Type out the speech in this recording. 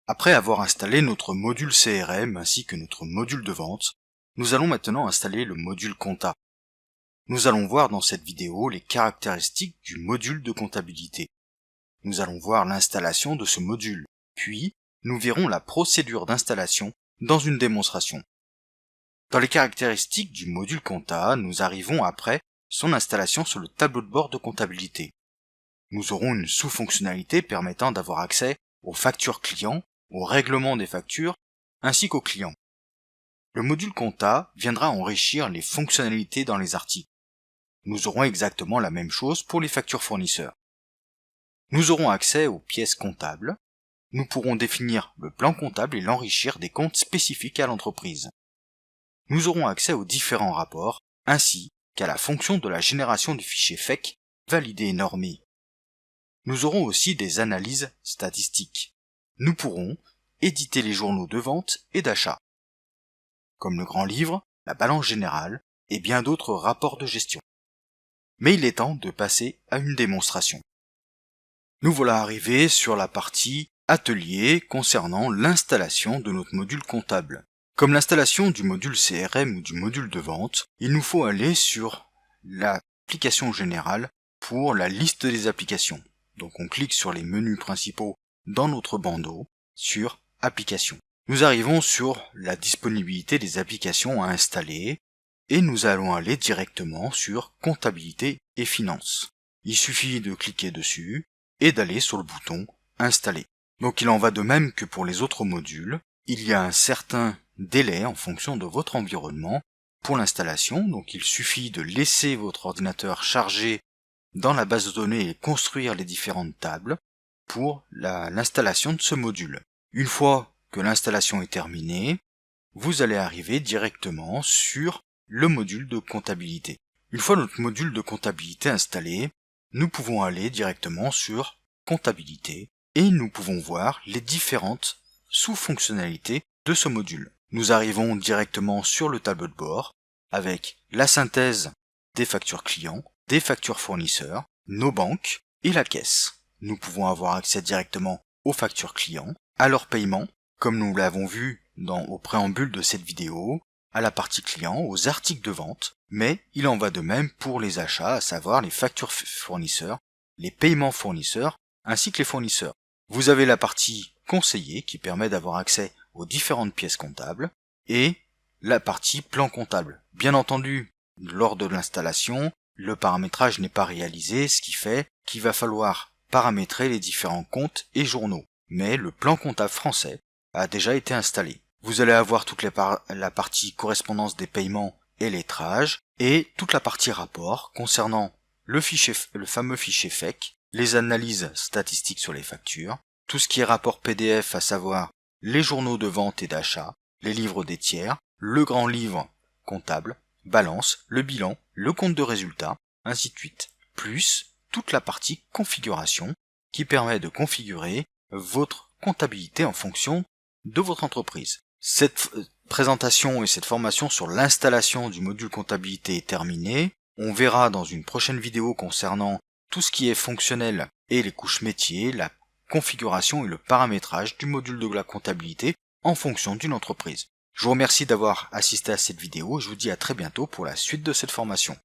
Après avoir installé notre module CRM ainsi que notre module de vente, nous allons maintenant installer le module compta. Nous allons voir dans cette vidéo les caractéristiques du module de comptabilité. Nous allons voir l'installation de ce module, puis nous verrons la procédure d'installation dans une démonstration. Dans les caractéristiques du module compta, nous arrivons après son installation sur le tableau de bord de comptabilité. Nous aurons une sous-fonctionnalité permettant d'avoir accès aux factures clients, au règlement des factures, ainsi qu'aux clients. Le module compta viendra enrichir les fonctionnalités dans les articles. Nous aurons exactement la même chose pour les factures fournisseurs. Nous aurons accès aux pièces comptables. Nous pourrons définir le plan comptable et l'enrichir des comptes spécifiques à l'entreprise. Nous aurons accès aux différents rapports, ainsi qu'à la fonction de la génération du fichier FEC, validé et normé. Nous aurons aussi des analyses statistiques. Nous pourrons éditer les journaux de vente et d'achat, comme le grand livre, la balance générale et bien d'autres rapports de gestion. Mais il est temps de passer à une démonstration. Nous voilà arrivés sur la partie atelier concernant l'installation de notre module comptable. Comme l'installation du module CRM ou du module de vente, il nous faut aller sur l'application générale pour la liste des applications. Donc on clique sur les menus principaux dans notre bandeau sur applications. Nous arrivons sur la disponibilité des applications à installer et nous allons aller directement sur comptabilité et finances. Il suffit de cliquer dessus et d'aller sur le bouton installer. Donc il en va de même que pour les autres modules. Il y a un certain délai en fonction de votre environnement pour l'installation. Donc il suffit de laisser votre ordinateur charger dans la base de données et construire les différentes tables pour l'installation de ce module. Une fois que l'installation est terminée, vous allez arriver directement sur le module de comptabilité. Une fois notre module de comptabilité installé, nous pouvons aller directement sur comptabilité et nous pouvons voir les différentes sous-fonctionnalités de ce module. Nous arrivons directement sur le tableau de bord avec la synthèse des factures clients, des factures fournisseurs, nos banques et la caisse. Nous pouvons avoir accès directement aux factures clients, à leur paiement, comme nous l'avons vu au préambule de cette vidéo, à la partie client, aux articles de vente, mais il en va de même pour les achats, à savoir les factures fournisseurs, les paiements fournisseurs, ainsi que les fournisseurs. Vous avez la partie conseiller qui permet d'avoir accès aux différentes pièces comptables et la partie plan comptable. Bien entendu, lors de l'installation, le paramétrage n'est pas réalisé, ce qui fait qu'il va falloir paramétrer les différents comptes et journaux. Mais le plan comptable français a déjà été installé. Vous allez avoir toute la partie correspondance des paiements et lettrage et toute la partie rapport concernant le fameux fichier FEC, les analyses statistiques sur les factures, tout ce qui est rapport PDF, à savoir les journaux de vente et d'achat, les livres des tiers, le grand livre comptable, balance, le bilan, le compte de résultat, ainsi de suite, plus toute la partie configuration qui permet de configurer votre comptabilité en fonction de votre entreprise. Cette présentation et cette formation sur l'installation du module comptabilité est terminée. On verra dans une prochaine vidéo concernant tout ce qui est fonctionnel et les couches métiers, la configuration et le paramétrage du module de la comptabilité en fonction d'une entreprise. Je vous remercie d'avoir assisté à cette vidéo et je vous dis à très bientôt pour la suite de cette formation.